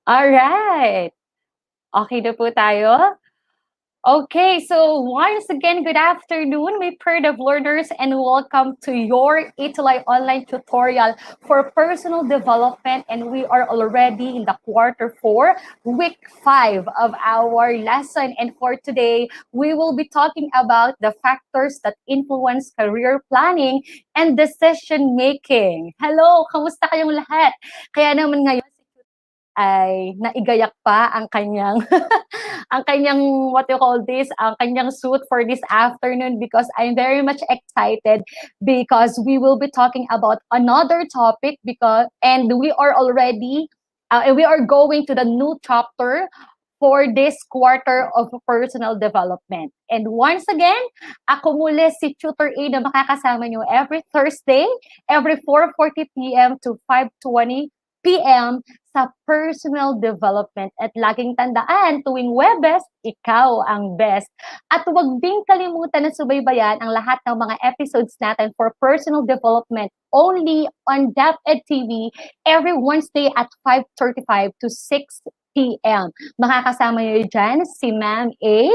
Alright. Okay na po tayo? Okay, so once again, good afternoon, my of learners, and welcome to your Italy online tutorial for personal development. And we are already in the quarter 4, week 5 of our lesson. And for today, we will be talking about the factors that influence career planning and decision making. Hello, kamusta kayong lahat? Kaya naman ngayon, ay naigayak pa ang kanyang ang kanyang what you call this, ang kanyang suit for this afternoon because I'm very much excited because we will be talking about another topic and we are going to the new chapter for this quarter of personal development. And once again, ako muli si Tutor A na makakasama nyo every Thursday, every 4:40 p.m. to 5:20 p.m. sa personal development. At laging tandaan, tuwing Webes, ikaw ang best. At huwag ding kalimutan na subaybayan ang lahat ng mga episodes natin for personal development only on DepEd TV every Wednesday at 5:35 to 6 p.m. Makakasama niyo dyan si Ma'am A,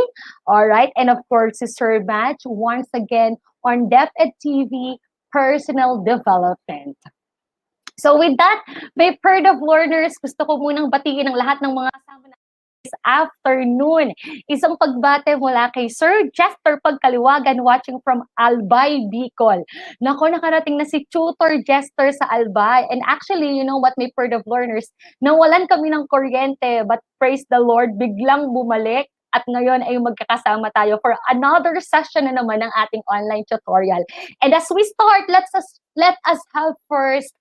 alright, and of course si Sir Match once again on DepEd TV Personal Development. So with that, may of learners, gusto ko munang batiin ang lahat ng mga kasama natin this afternoon. Isang pagbate mula kay Sir Jester Pagkaliwagan watching from Albay, Bicol. Nako, nakarating na si Tutor Jester sa Albay. And actually, you know what, may of learners, nawalan kami ng kuryente, but praise the Lord, biglang bumalik. At ngayon ay magkakasama tayo for another session na naman ng ating online tutorial. And as we start, let us have first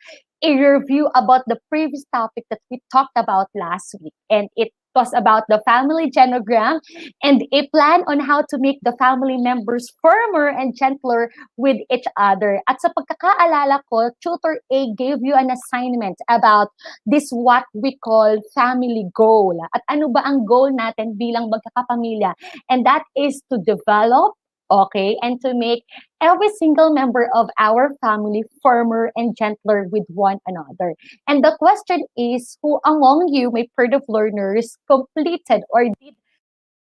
a review about the previous topic that we talked about last week. And it was about the family genogram and a plan on how to make the family members firmer and gentler with each other. At sa pagkakaalala ko, Tutor A gave you an assignment about this what we call family goal. At ano ba ang goal natin bilang magkakapamilya? And that is to develop, okay, and to make every single member of our family firmer and gentler with one another. And the question is, who among you, my of learners, completed or did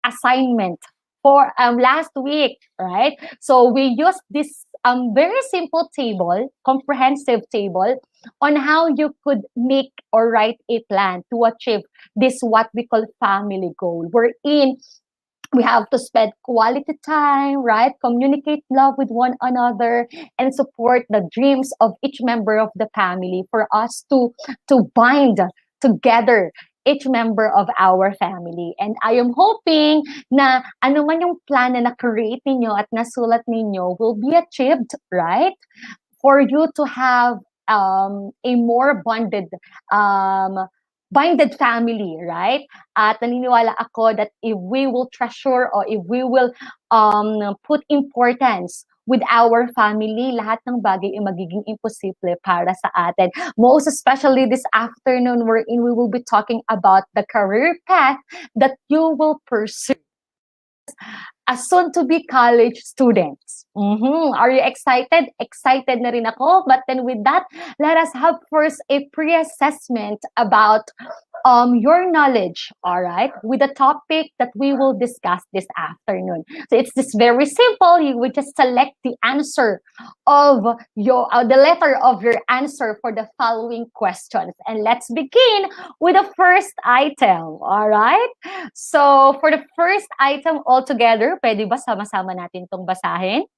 assignment for last week, right? So we used this very simple table, comprehensive table, on how you could make or write a plan to achieve this what we call family goal. Wherein we have to spend quality time, right? Communicate love with one another and support the dreams of each member of the family for us to bind together each member of our family. And I am hoping na ano man yung plan na na-create ninyo at nasulat ninyo will be achieved, right? For you to have a more binded family, right? At naniniwala ako that if we will treasure or if we will put importance with our family, lahat ng bagay ay magiging imposible para sa atin. Most especially this afternoon wherein we will be talking about the career path that you will pursue as soon-to-be college students. Are you excited? Excited na rin ako. But then with that, let us have first a pre-assessment about your knowledge, all right, with the topic that we will discuss this afternoon. So it's just very simple. You would just select the answer of the letter of your answer for the following questions. And let's begin with the first item, all right? So for the first item altogether, pwede ba sama-sama natin tong basahin?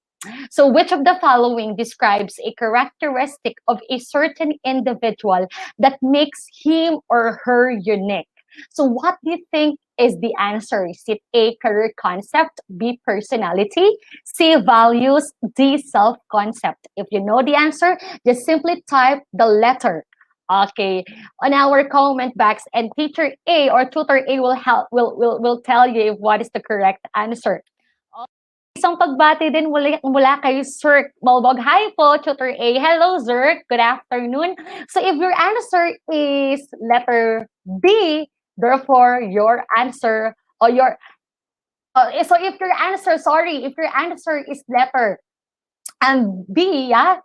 So which of the following describes a characteristic of a certain individual that makes him or her unique? So what do you think is the answer? Is it A, career concept, B, personality, C, values, D, self-concept? If you know the answer, just simply type the letter. Okay, on our comment box, and teacher A or tutor A will tell you what is the correct answer. Isang pagbati din mula kay Zerk Malbog. Hi po, Tutor A. Hello, Zerk. Good afternoon. So if your answer is letter B, therefore your answer or your so if your answer is letter B, yeah,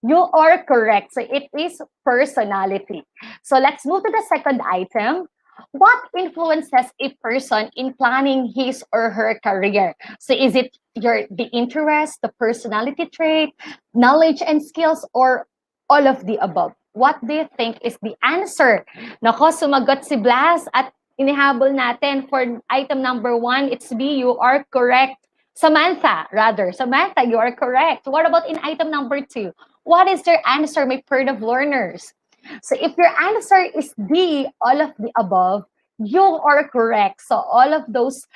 you are correct. So it is personality. So let's move to the second item. What influences a person in planning his or her career? So is it the interest, the personality trait, knowledge and skills, or all of the above? What do you think is the answer? Nako, sumagot si Blas at inihabol natin for item number 1. It's B. You are correct. Samantha, rather. Samantha, you are correct. What about in item number 2? What is your answer, my herd of learners? So if your answer is D, all of the above, you are correct. So all of those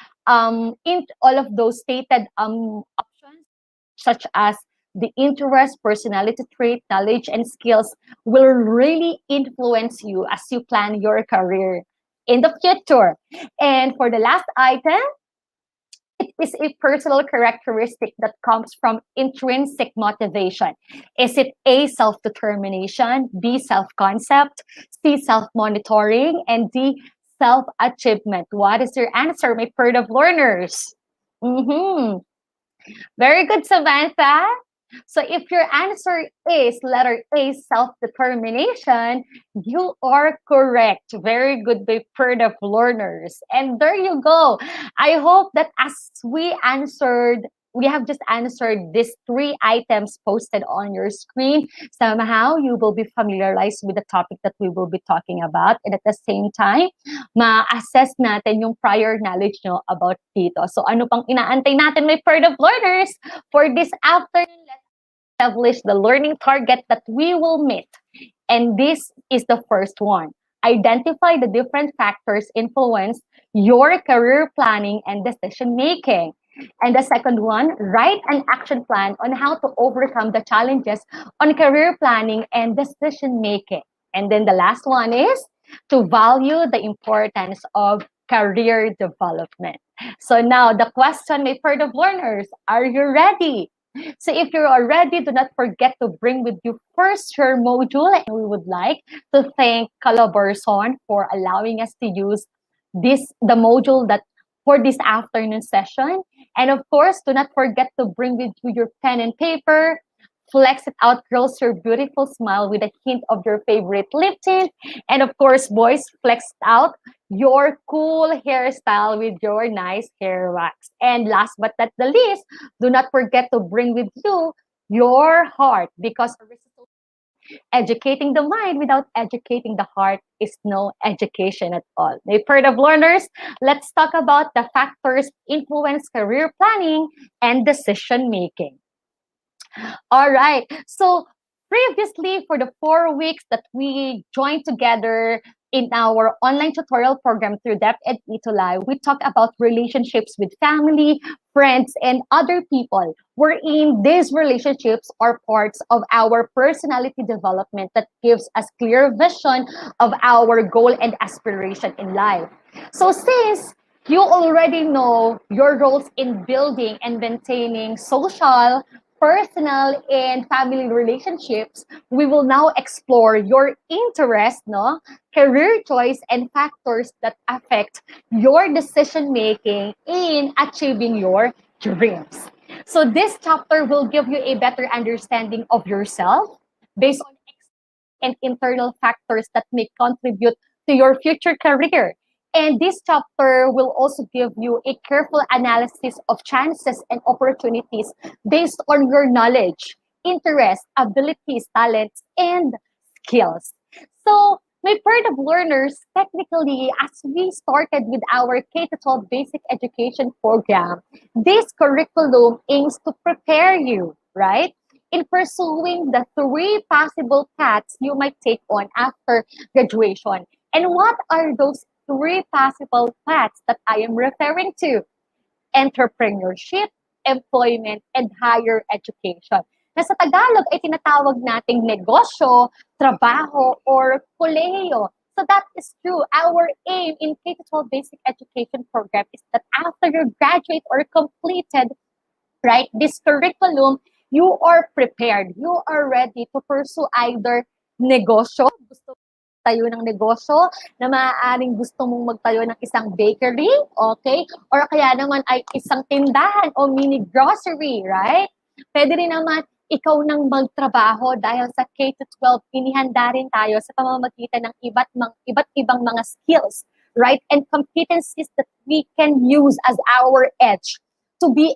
stated options, such as the interest, personality trait, knowledge, and skills, will really influence you as you plan your career in the future. And for the last item, it is a personal characteristic that comes from intrinsic motivation. Is it A, self-determination, B, self-concept, C, self-monitoring, and D, self-achievement? What is your answer, my herd of learners? Mm-hmm. Very good, Samantha. So if your answer is letter A, self-determination, you are correct. Very good, by herd of learners. And there you go. I hope that as we have just answered these 3 items posted on your screen. Somehow, you will be familiarized with the topic that we will be talking about. And at the same time, ma-assess natin yung prior knowledge nyo about dito. So ano pang inaantay natin, my herd of learners? For this afternoon, let's establish the learning target that we will meet. And this is the first one. Identify the different factors influence your career planning and decision making. And the second one, write an action plan on how to overcome the challenges on career planning and decision making. And then the last one is to value the importance of career development. So now the question, my herd of learners, are you ready? So if you're all ready, do not forget to bring with you first your module. And we would like to thank Calabarzon for allowing us to use the module that for this afternoon session. And of course, do not forget to bring with you your pen and paper. Flex it out, girls, your beautiful smile with a hint of your favorite lip tint. And of course, boys, flex out your cool hairstyle with your nice hair wax. And last but not the least, do not forget to bring with you your heart, because educating the mind without educating the heart is no education at all. My herd of learners, let's talk about the factors influence career planning and decision making. All right. So previously, for the 4 weeks that we joined together in our online tutorial program through Depth and Itulay, we talked about relationships with family, friends, and other people, wherein these relationships are parts of our personality development that gives us clear vision of our goal and aspiration in life. So since you already know your roles in building and maintaining social, personal, and family relationships, we will now explore your interest, no, career choice, and factors that affect your decision making in achieving your dreams. So this chapter will give you a better understanding of yourself based on and internal factors that may contribute to your future career. And this chapter will also give you a careful analysis of chances and opportunities based on your knowledge, interests, abilities, talents, and skills. So, my herd of learners, technically, as we started with our K-12 basic education program, this curriculum aims to prepare you, right, in pursuing the 3 possible paths you might take on after graduation. And what are those 3 possible paths that I am referring to? Entrepreneurship, employment, and higher education. Na sa Tagalog ay tinatawag nating negosyo, trabaho, or kolehiyo. So that is true. Our aim in K-12 basic education program is that after you graduate or completed, right, this curriculum, you are prepared. You are ready to pursue either negosyo, gusto tayo ng negosyo, na maaaring gusto mong magtayo ng isang bakery, okay? Or kaya naman ay isang tindahan o mini grocery, right? Pwede rin naman ikaw nang magtrabaho dahil sa K-12, inihanda rin tayo sa pamamagitan ng iba't ibang mga skills, right? And competencies that we can use as our edge to be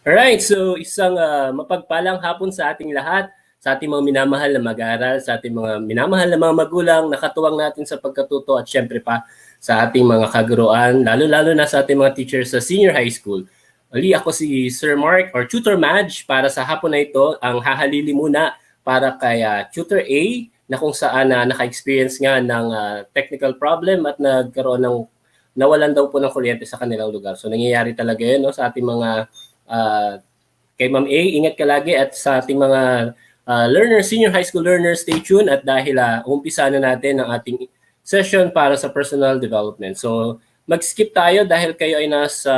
Alright, so isang mapagpalang hapon sa ating lahat, sa ating mga minamahal na mag-aaral, sa ating mga minamahal na mga magulang, nakatuwang natin sa pagkatuto at syempre pa sa ating mga kaguruan, lalo-lalo na sa ating mga teachers sa senior high school. Ali, ako si Sir Mark or Tutor Madge para sa hapon na ito. Ang hahalili muna para kay Tutor A na kung saan naka-experience nga ng technical problem at nagkaroon ng nawalan daw po ng kuryente sa kanilang lugar. So nangyayari talaga yun no, sa ating mga kay Ma'am A, ingat ka lagi at sa ating mga learners, senior high school learners, stay tuned at dahil umpisa na natin ang ating session para sa personal development. So mag-skip tayo dahil kayo ay nasa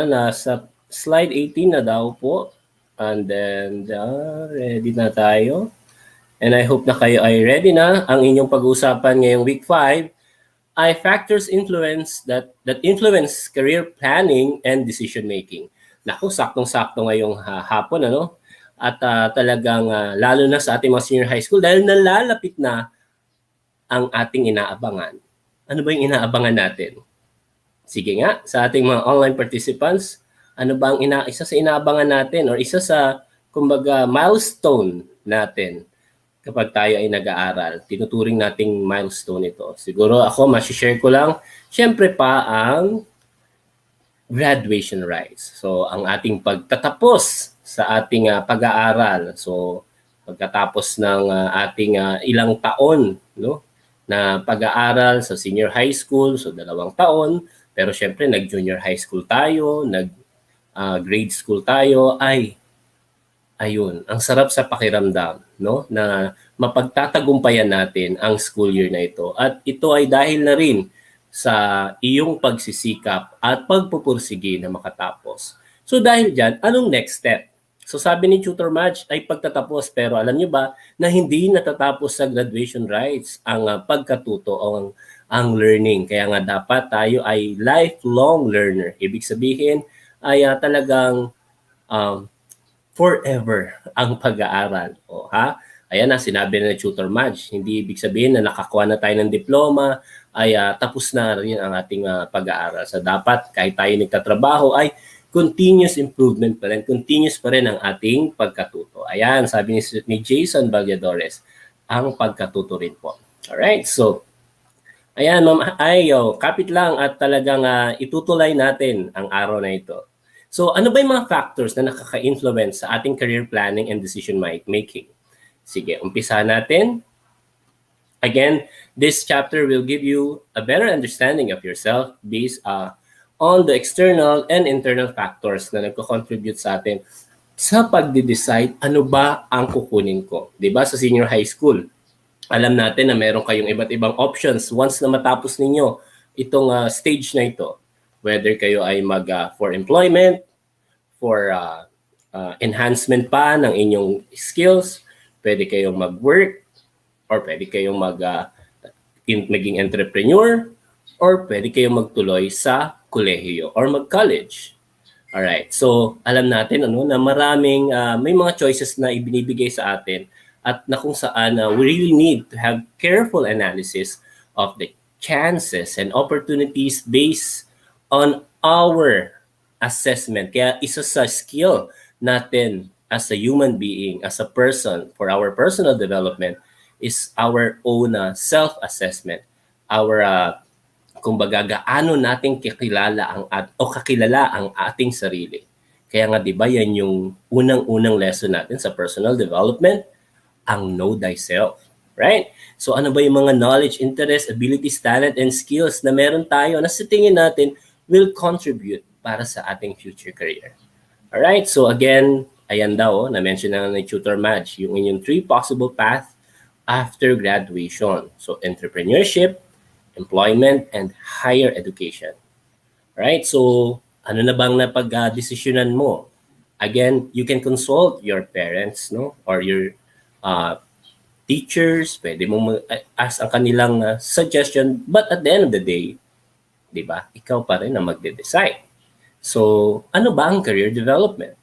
nasa slide 18 na daw po. And then ready na tayo. And I hope na kayo ay ready na. Ang inyong pag-uusapan ngayong week 5 ay factors that influence career planning and decision making. Naku, saktong-sakto ngayong hapon ano. At talagang lalo na sa ating mga senior high school dahil nalalapit na ang ating inaabangan. Ano ba yung inaabangan natin? Sige nga, sa ating mga online participants, ano ba ang isa sa inaabangan natin or isa sa kumbaga milestone natin kapag tayo ay nag-aaral? Tinuturing nating milestone ito. Siguro ako, masishare ko lang, syempre pa ang graduation rites. So, ang ating pagtatapos sa ating pag-aaral. So, pagkatapos ng ating ilang taon no, na pag-aaral sa senior high school, so 2 taon, pero syempre nag-junior high school tayo, nag-grade school tayo, ayun, ang sarap sa pakiramdam, no? Na mapagtatagumpayan natin ang school year na ito. At ito ay dahil na rin sa iyong pagsisikap at pagpupursige na makatapos. So dahil dyan, anong next step? So sabi ni Tutor Madge ay pagtatapos, pero alam niyo ba na hindi natatapos sa graduation rites ang pagkatuto o ang learning. Kaya nga dapat tayo ay lifelong learner. Ibig sabihin ay talagang forever ang pag-aaral. O, ha? Ayan na, sinabi na ni Tutor Madge. Hindi ibig sabihin na nakakuha na tayo ng diploma, ay tapos na rin ang ating pag-aaral. So dapat kahit tayo nagtatrabaho ay continuous improvement pa rin, continuous pa rin ang ating pagkatuto. Ayan, sabi ni Jason Valladores, ang pagkatuto rin po. Alright, so ayan, Ma'am Ayo, kapit lang at talagang itutulay natin ang araw na ito. So ano ba yung mga factors na nakaka-influence sa ating career planning and decision making? Sige, umpisa natin. Again, this chapter will give you a better understanding of yourself based on the external and internal factors na nagko-contribute sa atin sa pagde-decide ano ba ang kukunin ko. 'Di ba sa senior high school, alam natin na meron kayong iba't ibang options once na matapos ninyo itong stage na ito. Whether kayo ay for employment, for enhancement pa ng inyong skills, pwede kayong mag-work, or pwede kayong maging entrepreneur, or pwede kayong magtuloy sa kolehiyo or mag-college. Alright, so alam natin na maraming may mga choices na ibinibigay sa atin at na kung saan we really need to have careful analysis of the chances and opportunities based on our assessment. Kaya isa sa skill natin as a human being, as a person, for our personal development is our own self-assessment. Our kumbaga gaano nating kakilala ang ating sarili. Kaya nga 'di ba yan yung unang-unang lesson natin sa personal development, ang know thyself, right? So ano ba yung mga knowledge, interest, abilities, talent and skills na meron tayo na sa tingin natin will contribute para sa ating future career. All right? So again, ayan daw na-mention na ni Tutor Madge yung inyong 3 possible path after graduation. So entrepreneurship, employment, and higher education. Right? So, ano na bang napag-desisyonan mo? Again, you can consult your parents, no? Or your teachers. Pwede mo ask ang kanilang suggestion. But at the end of the day, di ba? Ikaw pa rin ang magde-decide. So, ano ba ang career development?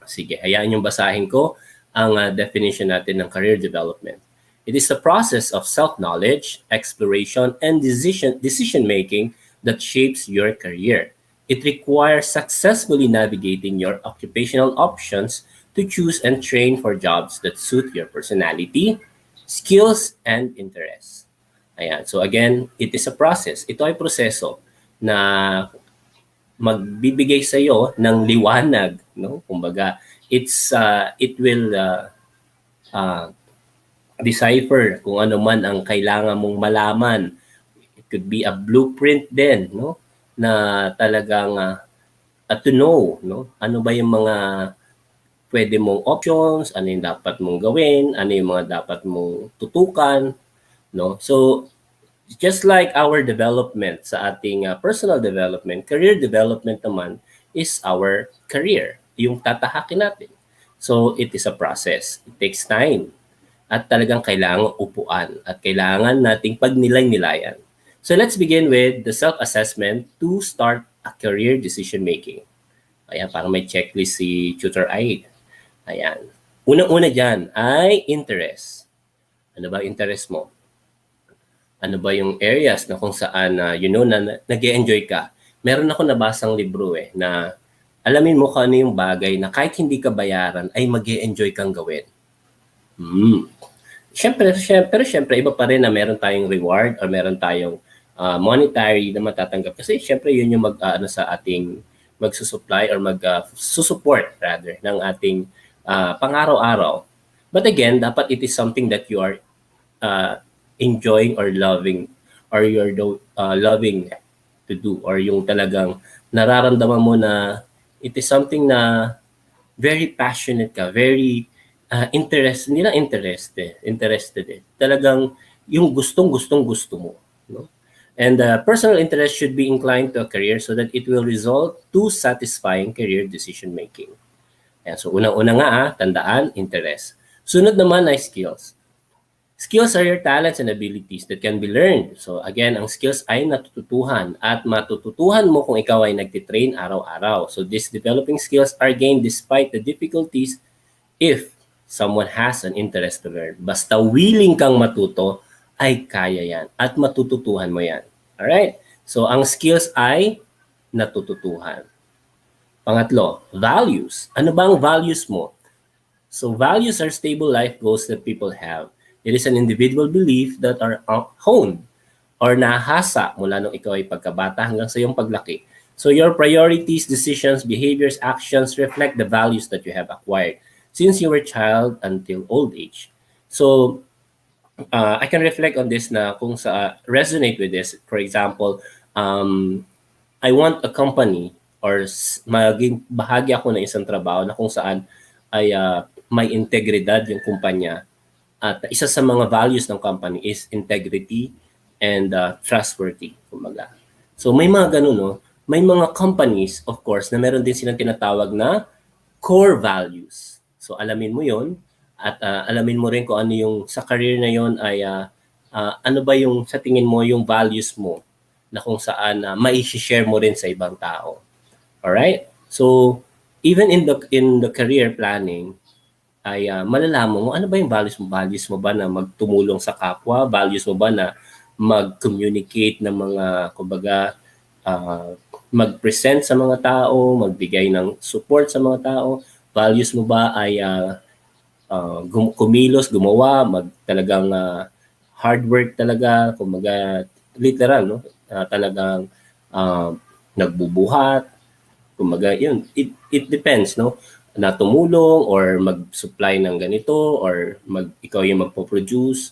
Sige, hayaan yung basahin ko ang definition natin ng career development. It is the process of self-knowledge, exploration, and decision-making that shapes your career. It requires successfully navigating your occupational options to choose and train for jobs that suit your personality, skills, and interests. Ayan. So again, it is a process. Ito ay proseso na magbibigay sa iyo ng liwanag, no? Kumbaga, it will uh, decipher kung ano man ang kailangan mong malaman. It could be a blueprint din, no? Na talagang to know, no? Ano ba yung mga pwede mong options, ano yung dapat mong gawin, ano yung mga dapat mong tutukan, no? So just like our development sa ating personal development, career development naman is our career, yung tatahakin natin. So it is a process. It takes time at talagang kailangan upuan at kailangan nating pagnilay-nilayan. So let's begin with the self-assessment to start a career decision-making. Ayan, parang may checklist si Tutor Aid. Ayan. Unang-una dyan ay interest. Ano ba interest mo? Ano ba yung areas na kung saan na nag-enjoy ka? Meron ako nabasang libro na alamin mo kung ano yung bagay na kahit hindi ka bayaran ay mag-enjoy kang gawin. Siyempre, iba pa rin na meron tayong reward or meron tayong monetary na matatanggap. Kasi siyempre yun yung sa ating magsusupply or magsusupport rather ng ating pang-araw-araw. But again, dapat it is something that you are enjoying or loving or you're loving to do or yung talagang nararamdaman mo na it is something na very passionate ka, very interested talagang yung gusto mo, no? And personal interest should be inclined to a career so that it will result to satisfying career decision making. Ayan, so unang-una nga tandaan interest. Sunod naman ay skills. Skills are your talents and abilities that can be learned. So again, ang skills ay natututuhan at matututuhan mo kung ikaw ay nagtitrain araw-araw. So these developing skills are gained despite the difficulties if someone has an interest to learn. Basta willing kang matuto, ay kaya yan at matututuhan mo yan. Alright? So ang skills ay natututuhan. Pangatlo, values. Ano ba ang values mo? So values are stable life goals that people have. It is an individual belief that are honed or nahasa mula nung ikaw ay pagkabata hanggang sa iyong paglaki. So your priorities, decisions, behaviors, actions reflect the values that you have acquired since you were child until old age. So I can reflect on this na kung sa resonate with this. For example, I want a company or maging bahagi ako ng isang trabaho na kung saan ay may integridad yung kumpanya. At isa sa mga values ng company is integrity and trustworthy, kumbaga. So may mga ganun, no? May mga companies, of course, na meron din silang tinatawag na core values. So alamin mo yon at alamin mo rin kung ano yung sa career na yon ay ano ba yung sa tingin mo yung values mo na kung saan mai-share mo rin sa ibang tao. Alright? So even in the career planning, ay malalaman mo ano ba yung values mo. Values mo ba na magtumulong sa kapwa? Values mo ba na mag-communicate ng mga, kumbaga, mag-present sa mga tao, magbigay ng support sa mga tao? Values mo ba ay kumilos, gumawa, talagang hard work talaga, kumbaga, literal, no? Talagang nagbubuhat, kumbaga, yun, it depends, no? Na tumulong or mag-supply ng ganito or ikaw yung magpo-produce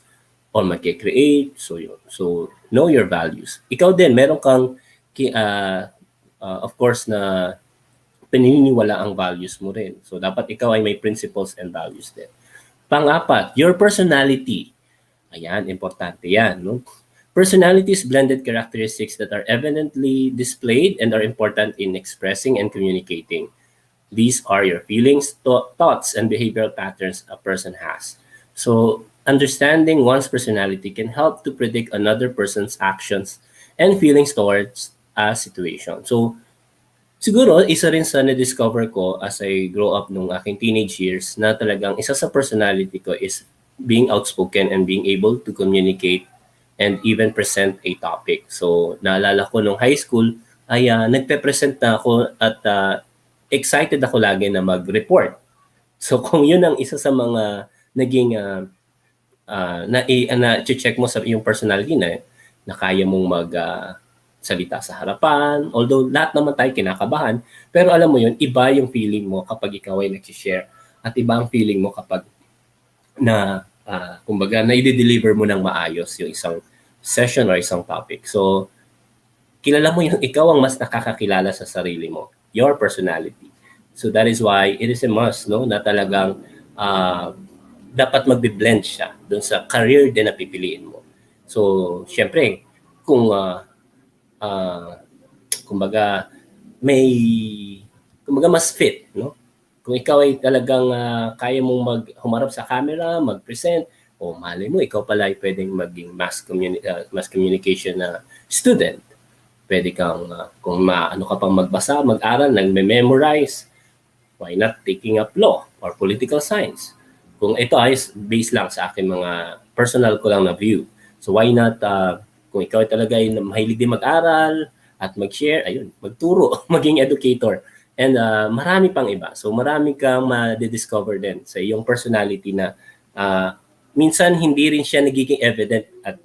or mag-create. So yun. So know your values. Ikaw din, meron kang of course na pininiwala ang values mo rin. So dapat ikaw ay may principles and values din. Pang-apat, your personality. Ayan, importante yan, no? Personality is blended characteristics that are evidently displayed and are important in expressing and communicating. These are your feelings, thoughts, and behavioral patterns a person has. So, understanding one's personality can help to predict another person's actions and feelings towards a situation. So, siguro, isa rin sa na-discover ko as I grow up nung aking teenage years na talagang isa sa personality ko is being outspoken and being able to communicate and even present a topic. So naalala ko nung high school ay nagpe-present na ako at excited ako lagi na mag-report. So kung yun ang isa sa mga naging na-check mo sa yung personality na kaya mong salita sa harapan. Although lahat naman tayo kinakabahan, pero alam mo yun, iba yung feeling mo kapag ikaw ay nag-share at iba ang feeling mo kapag kumbaga na i-deliver mo ng maayos yung isang session or isang topic. So kilala mo yung ikaw ang mas nakakakilala sa sarili mo, your personality. So that is why it is a must, no, na talagang dapat magbe-blend siya doon sa career din na pipiliin mo. So, syempre, kung kumbaga mas fit, no? Kung ikaw ay talagang kaya mong humarap sa camera, mag-present, o malay mo, ikaw pala ay pwedeng maging mass communication na student. Pwede kang, kung ano ka pang magbasa, mag-aral, nagme-memorize, why not taking up law or political science? Kung ito ay based lang sa akin mga personal ko lang na view. So why not, kung ikaw talaga ay mahilig din mag-aral at mag-share, ayun, magturo, maging educator. And marami pang iba. So marami kang ma-discover din sa iyong personality na minsan hindi rin siya nagiging evident at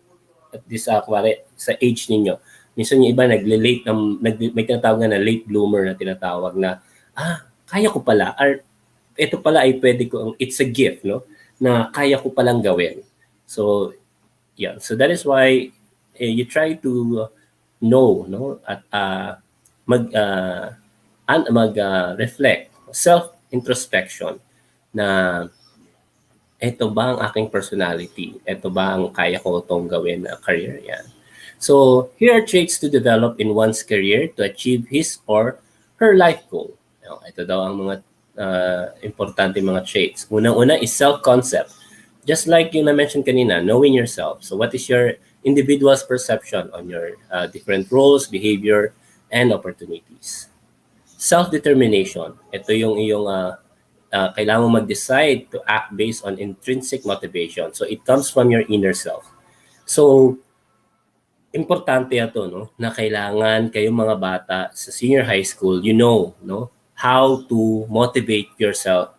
this sa age ninyo. Minsan yung iba nagle-late, may tinatawag na late bloomer na tinatawag na, kaya ko pala, or ito pala ay pwede ko, it's a gift, no? Na kaya ko palang gawin. So, yeah. So that is why you try to know, no? At reflect, self-introspection na ito ba ang aking personality? Ito ba ang kaya ko itong gawin na career? Yan. So, here are traits to develop in one's career to achieve his or her life goal. Ito daw ang mga importante mga traits. Unang-una is self-concept. Just like yung na-mention kanina, knowing yourself. So, what is your individual's perception on your different roles, behavior, and opportunities? Self-determination. Ito yung iyong kailangan mo mag-decide to act based on intrinsic motivation. So, it comes from your inner self. So, importante ito, no, na kailangan kayong mga bata sa senior high school, no, how to motivate yourself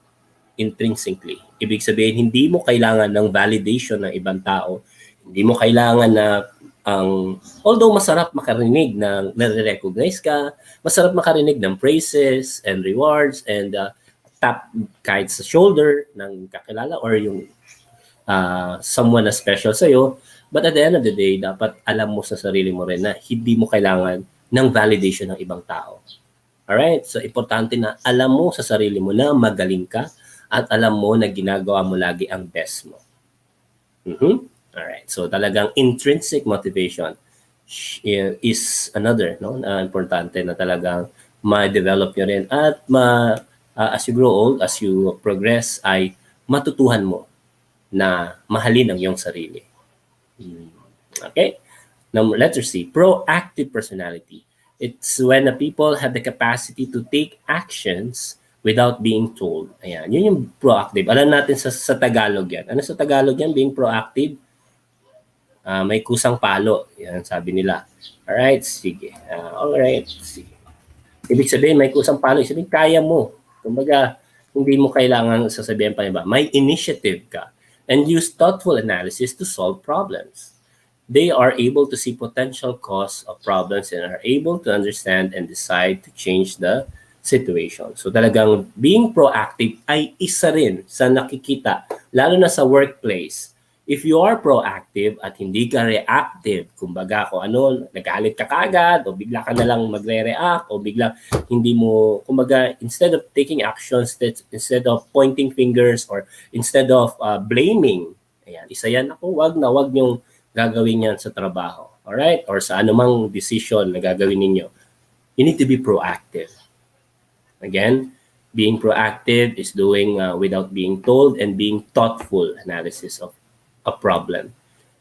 intrinsically. Ibig sabihin, hindi mo kailangan ng validation ng ibang tao. Hindi mo kailangan na although masarap makarinig na nare-recognize ka, masarap makarinig ng praises and rewards and tap kahit sa shoulder ng kakilala or yung someone na special sa'yo. But at the end of the day, dapat alam mo sa sarili mo rin na hindi mo kailangan ng validation ng ibang tao. Alright? So, importante na alam mo sa sarili mo na magaling ka at alam mo na ginagawa mo lagi ang best mo. Alright. So, talagang intrinsic motivation is another, no, na importante na talagang ma-develop nyo rin at as you grow old, as you progress, ay matutuhan mo na mahalin ang iyong sarili. Okay? Now, letter C, proactive personality. It's when the people have the capacity to take actions without being told. Ayan, yun yung proactive. Alam natin sa Tagalog yan. Ano sa Tagalog yan, being proactive? May kusang palo. Yan, sabi nila. Alright, sige. Alright, sige. Ibig sabihin, may kusang palo. Ibig sabihin, kaya mo. Kumbaga, hindi mo kailangan sasabihin pa iba. May initiative ka. And use thoughtful analysis to solve problems. They are able to see potential cause of problems and are able to understand and decide to change the situation. So talagang being proactive ay isa rin sa nakikita, lalo na sa workplace. If you are proactive at hindi ka reactive, kumbaga kung ano, nagalit ka kagad o bigla ka na lang magre-react o bigla hindi mo, kumbaga instead of taking actions, instead of pointing fingers or instead of blaming, ayan, isa yan ako, wag niyong gagawin yan sa trabaho, alright? Or sa anumang decision na gagawin ninyo. You need to be proactive. Again, being proactive is doing without being told and being thoughtful analysis of a problem.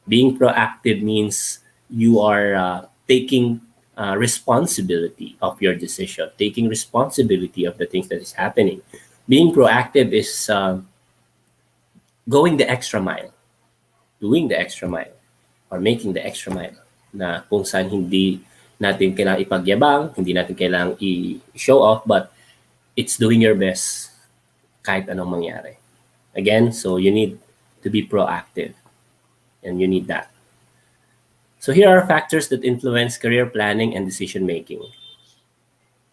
Being proactive means you are taking responsibility of your decision, taking responsibility of the things that is happening. Being proactive is going the extra mile, doing the extra mile, or making the extra mile, na kung saan hindi natin kailangang ipagyabang, hindi natin kailangang i-show off, but it's doing your best kahit anong mangyari. Again, so you need to be proactive, and you need that. So here are factors that influence career planning and decision making.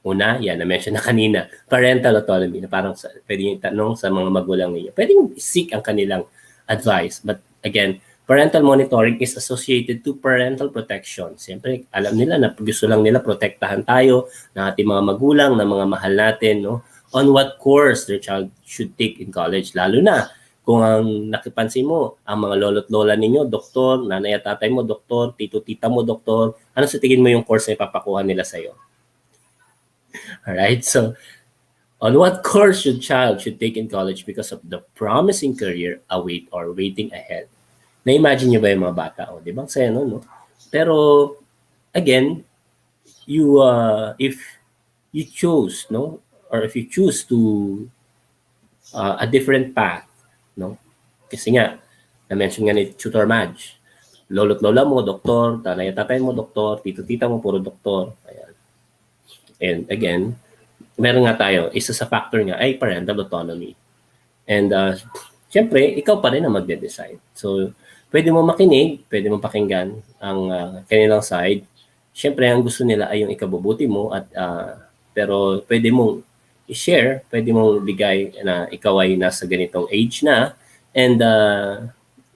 Una, yan, na-mention na kanina, parental autonomy, na parang pwede yung tanong sa mga magulang ninyo. Pwede yung seek ang kanilang advice. But again, parental monitoring is associated to parental protection. Siyempre, alam nila na gusto lang nila protektahan tayo ng ating mga magulang, ng mga mahal natin, no? On what course their child should take in college. Lalo na kung ang nakipansin mo, ang mga lolo't lola ninyo, doktor, nanay at tatay mo, doktor, tito-tita mo, doktor, ano sa tingin mo yung course na ipapakuha nila sa'yo? Alright, so on what course your child should take in college because of the promising career waiting ahead? Na-imagine nyo ba yung mga bata? O, di ba? Saya no? Pero, again, if you choose, no? Or if you choose to a different path, no? Kasi nga, na-mention nga ni Tutor Madge, lolo't lola mo, doktor, tanay at tatay mo, doktor, tito-tita mo, puro doktor. Ayan. And again, meron nga tayo, isa sa factor nga ay parental autonomy. And syempre, ikaw pa rin ang magde-decide. So, pwede mo makinig, pwede mo pakinggan ang kanilang side. Syempre, ang gusto nila ay yung ikabubuti mo at pero pwede mong i-share, pwede mong bigay na ikaw ay nasa ganitong age na and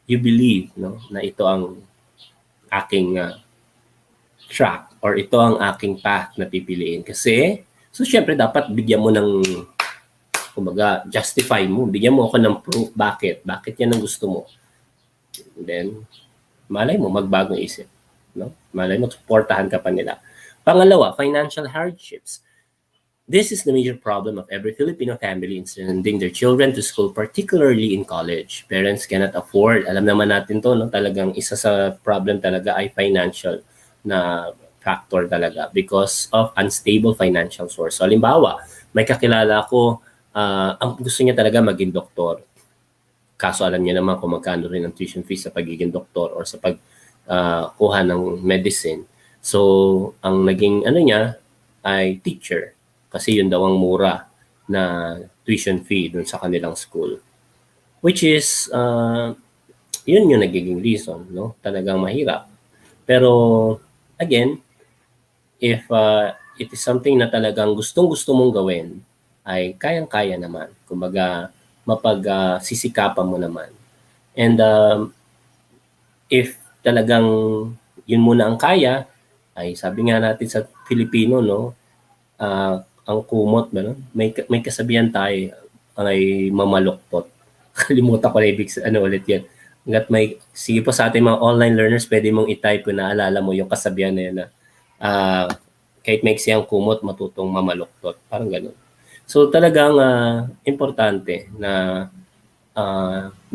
you believe, no, na ito ang aking track or ito ang aking path na pipiliin. Kasi, so syempre dapat bigyan mo ng, kumbaga, justify mo. Bigyan mo ako ng proof. Bakit? Bakit yan ang gusto mo? And then, malay mo, magbagong isip. No? Malay mo, supportahan ka pa nila. Pangalawa, financial hardships. This is the major problem of every Filipino family in sending their children to school, particularly in college. Parents cannot afford. Alam naman natin to, no? Talagang isa sa problem talaga ay financial na factor talaga because of unstable financial source. So, halimbawa, may kakilala ko, ang gusto niya talaga maging doktor. Kaso alam niya naman kung magkano rin ang tuition fees sa pagiging doktor or sa pagkuha ng medicine. So, ang naging ano niya ay teacher. Kasi yun daw ang mura na tuition fee dun sa kanilang school. Which is, yun yung nagiging reason, no? Talagang mahirap. Pero, again, if it is something na talagang gustong-gusto mong gawin, ay kayang-kaya naman. Kumbaga, mapagsisikapan mo naman. And if talagang yun muna ang kaya, ay sabi nga natin sa Filipino, no, ang kumot, no? May kasabihan tayo ay mamaluktot. Kalimutan ko na ibig ulit yan. Hanggat sige po sa ating mga online learners, pwede mong i-type kung naalala mo yung kasabihan na yun na kahit maiksi ang kumot, matutong mamaluktot. Parang ganun. So talagang importante na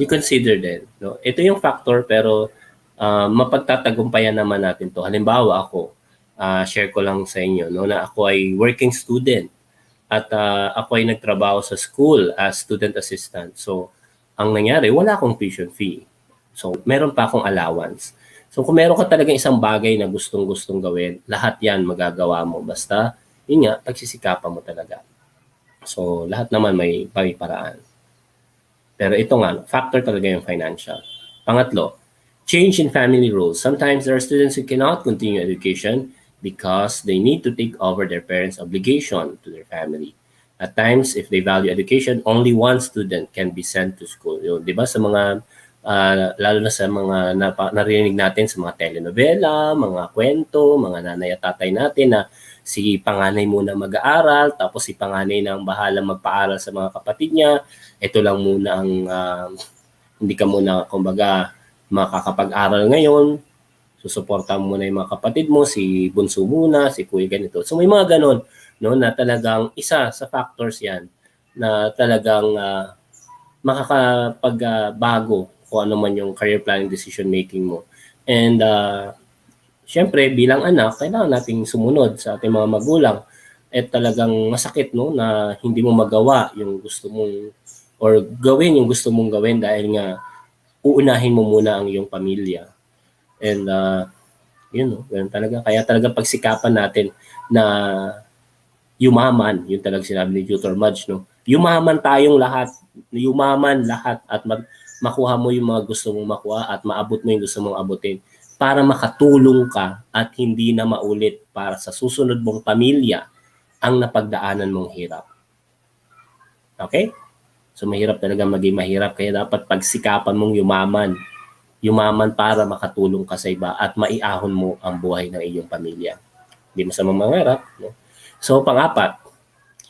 you consider din. No? Ito yung factor pero mapagtatagumpayan naman natin to. Halimbawa ako, share ko lang sa inyo no, na ako ay working student at ako ay nagtrabaho sa school as student assistant. So ang nangyari, wala akong tuition fee. So meron pa akong allowance. So kung meron ka talagang isang bagay na gustong-gustong gawin, lahat yan magagawa mo. Basta, yun nga, pagsisikapan mo talaga. So lahat naman may paraan. Pero ito nga, factor talaga yung financial. Pangatlo, change in family roles. Sometimes there are students who cannot continue education because they need to take over their parents' obligation to their family. At times, if they value education, only one student can be sent to school. Yun, di ba sa mga, lalo na sa mga narinig natin sa mga telenovela, mga kwento, mga nanay at tatay natin na si panganay muna mag-aaral, tapos si panganay na ang bahala magpaaral sa mga kapatid niya. Ito lang muna ang, hindi ka muna, kumbaga, makakapag-aral ngayon, susuportahan mo na yung mga kapatid mo, si bunso muna, si kuya ganito. So may mga ganon, no, na talagang isa sa factors yan na talagang makakapagbago kung ano man yung career planning decision making mo. And syempre bilang anak, kailangan nating sumunod sa ating mga magulang. At talagang masakit no na hindi mo magawa yung gusto mong o or gawin yung gusto mong gawin dahil nga uunahin mo muna ang iyong pamilya. And yun, no? Ganun talaga. Kaya talaga pagsikapan natin na yumaman, yun talaga sinabi ni Tutor Mudge, no? Yumaman tayong lahat, yumaman lahat at makuha mo yung mga gusto mong makuha at maabot mo yung gusto mong abutin para makatulong ka at hindi na maulit para sa susunod mong pamilya ang napagdaanan mong hirap. Okay? So mahirap talaga maging mahirap kaya dapat pagsikapan mong yumaman. Yumaman para makatulong ka sa iba at maiahon mo ang buhay ng iyong pamilya. Hindi mo sa mangarap. No? So pang-apat,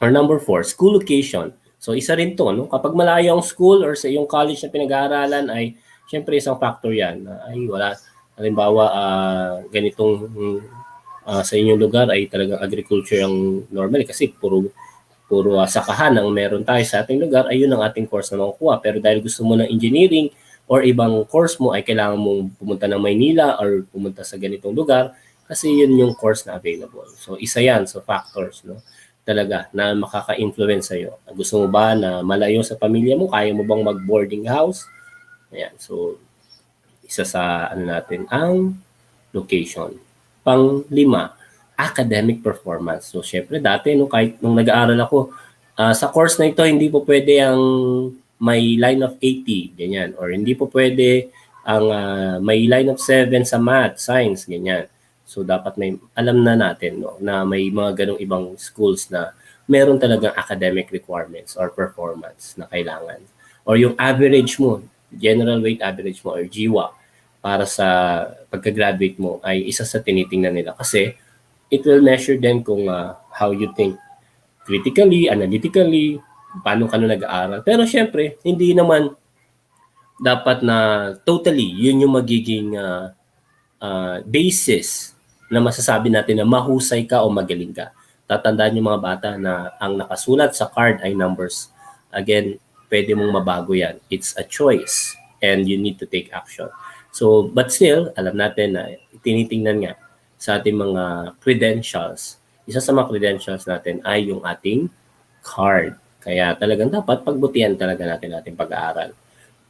or number 4, school location. So isa rin to, no? Kapag malayo ang school or sa iyong college na pinag-aaralan ay syempre isang factor yan. Ay wala, halimbawa ganitong sa inyong lugar ay talagang agriculture ang normal kasi puro sakahan ang meron tayo sa ating lugar, ay yun ang ating course na makukuha. Pero dahil gusto mo ng engineering or ibang course mo ay kailangan mong pumunta ng Maynila or pumunta sa ganitong lugar kasi yun yung course na available. So isa yan sa factors, no? Talaga na makaka-influence sa'yo. Gusto mo ba na malayo sa pamilya mo? Kaya mo bang mag-boarding house? Ayan. So isa sa natin ang location. Pang-5, academic performance. So, syempre, dati, kahit nung nag-aaral ako, sa course na ito, hindi po pwede ang may line of 80, ganyan. Or hindi po pwede ang may line of 7 sa math, science, ganyan. So, dapat may, alam na natin, na may mga ganong ibang schools na meron talagang academic requirements or performance na kailangan. Or yung average mo, general weight average mo, or GWA, para sa pagka-graduate mo, ay isa sa tinitingnan nila. Kasi, it will measure them kung how you think critically, analytically, paano ka nag-aaral. Pero syempre, hindi naman dapat na totally yun yung magiging basis na masasabi natin na mahusay ka o magaling ka. Tatandaan yung mga bata na ang nakasulat sa card ay numbers. Again, pwede mong mabago yan. It's a choice and you need to take action. So, but still, alam natin na tinitingnan nga sa ating mga credentials. Isa sa mga credentials natin ay yung ating card. Kaya talagang dapat pagbutihan talaga natin ating pag-aaral.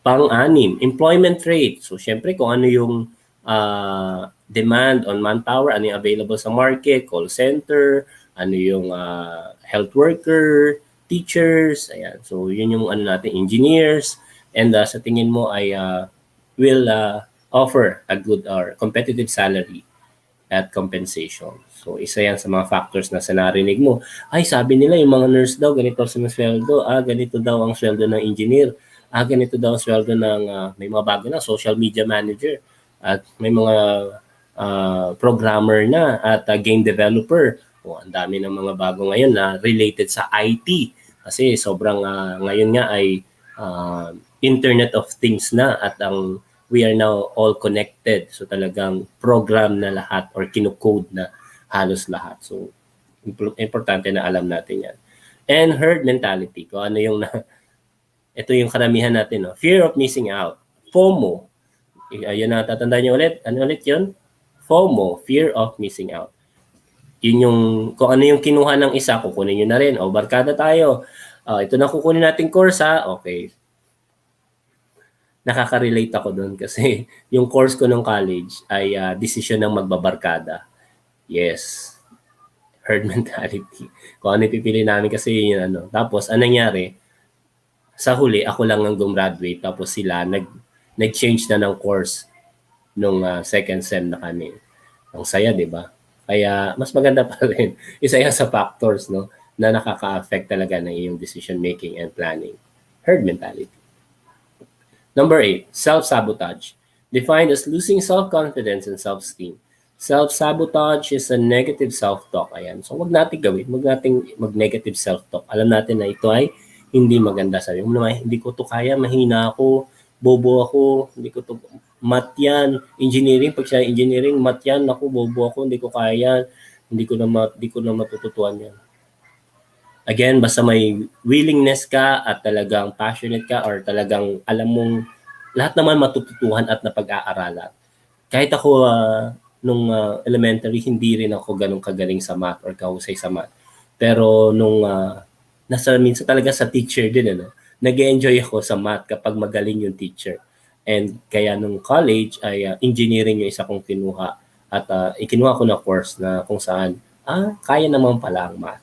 Pang-6, employment rate. So, syempre kung ano yung demand on manpower, ano yung available sa market, call center, ano yung health worker, teachers, ayan. So, yun yung natin, engineers, and sa tingin mo ay will offer a good or competitive salary at compensation. So, isa yan sa mga factors na sa narinig mo. Ay, sabi nila yung mga nurse daw, ganito ang sweldo. Ganito daw ang sweldo ng engineer. Ganito daw ang sweldo ng, may mga bago na, social media manager. At may mga programmer na at game developer. Ang dami ng mga bago ngayon na related sa IT. Kasi sobrang ngayon nga ay Internet of Things na at ang we are now all connected. So talagang program na lahat or kinocode na halos lahat. So importante na alam natin yan. And herd mentality. Kung ano yung ito yung karamihan natin. No? Fear of missing out. FOMO. Ayun na, tatandaan niyo ulit. Ano ulit yun? FOMO. Fear of missing out. Yun yung, kung ano yung kinuha ng isa, kukunin nyo na rin. O, barkada tayo. Ito na kukunin natin course ha. Okay. Nakaka-relate ako doon kasi yung course ko ng college ay decision ng magbabarkada. Yes. Herd mentality. Kung ano pipili namin kasi yun ano. Tapos, anong nangyari? Sa huli, ako lang ang gumraduate. Tapos sila, nag-change na ng course nung second sem na kami. Ang saya, di ba? Kaya, mas maganda pa rin. Isa yan sa factors, no? Na nakaka-affect talaga ng iyong decision making and planning. Herd mentality. Number 8, self-sabotage. Defined as losing self-confidence and self-esteem. Self-sabotage is a negative self-talk. Ayan. So, wag natin gawin. Wag natin mag-negative self-talk. Alam natin na ito ay hindi maganda. Sabi mo naman, hindi ko to kaya, mahina ako, bobo ako, hindi ko to, math yan, engineering, pag siya engineering, math yan, ako, bobo ako, hindi ko kaya, hindi ko na matututuan yan. Again, basta may willingness ka at talagang passionate ka or talagang alam mong lahat naman matututuhan at napag-aaralan. Kahit ako nung elementary, hindi rin ako ganun kagaling sa math or kahusay sa math. Pero nung minsan talaga sa teacher din, nag-enjoy ako sa math kapag magaling yung teacher. And kaya nung college ay engineering yung isa kong kinuha. At ikinuha ko na course na kung saan, kaya naman pala ang math.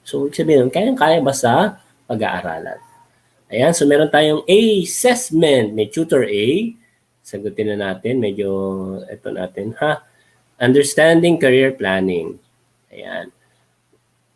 So, ibig sabihin, kaya ba sa pag-aaralan? Ayan, so meron tayong assessment. May tutor A. Sagutin na natin. Medyo, ito natin, Understanding career planning. Ayan.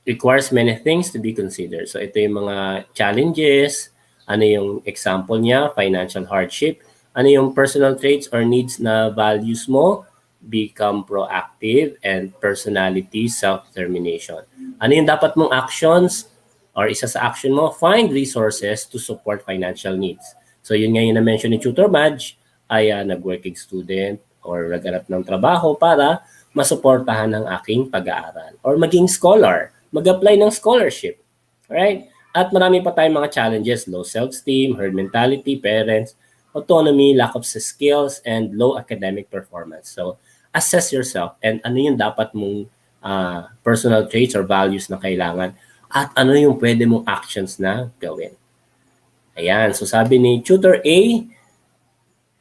Requires many things to be considered. So ito yung mga challenges, ano yung example niya, financial hardship, ano yung personal traits or needs na values mo, become proactive, and personality, self-determination. Ano yung dapat mong actions or isa sa action mo, find resources to support financial needs. So yun nga yung na-mention ni Tutor Madge, ay nag-working student or naghanap ng trabaho para masuportahan ang aking pag-aaral or maging scholar, mag-apply ng scholarship. Alright? At marami pa tayong mga challenges, low self-esteem, herd mentality, parents, autonomy, lack of skills, and low academic performance. So, assess yourself and ano yung dapat mong personal traits or values na kailangan at ano yung pwede mong actions na gawin. Ayan, so sabi ni Tutor A,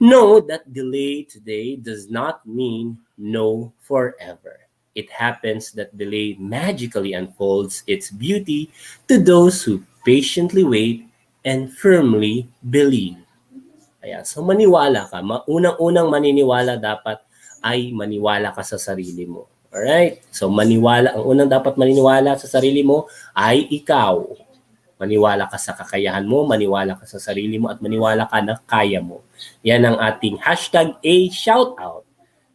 know that delay today does not mean no forever. It happens that delay magically unfolds its beauty to those who patiently wait and firmly believe. Ayan, so maniwala ka. Unang-unang maniniwala dapat ay maniwala ka sa sarili mo. Alright? So maniwala, ang unang dapat maniniwala sa sarili mo ay ikaw. Maniwala ka sa kakayahan mo, maniwala ka sa sarili mo, at maniwala ka na kaya mo. Yan ang ating hashtag A shoutout.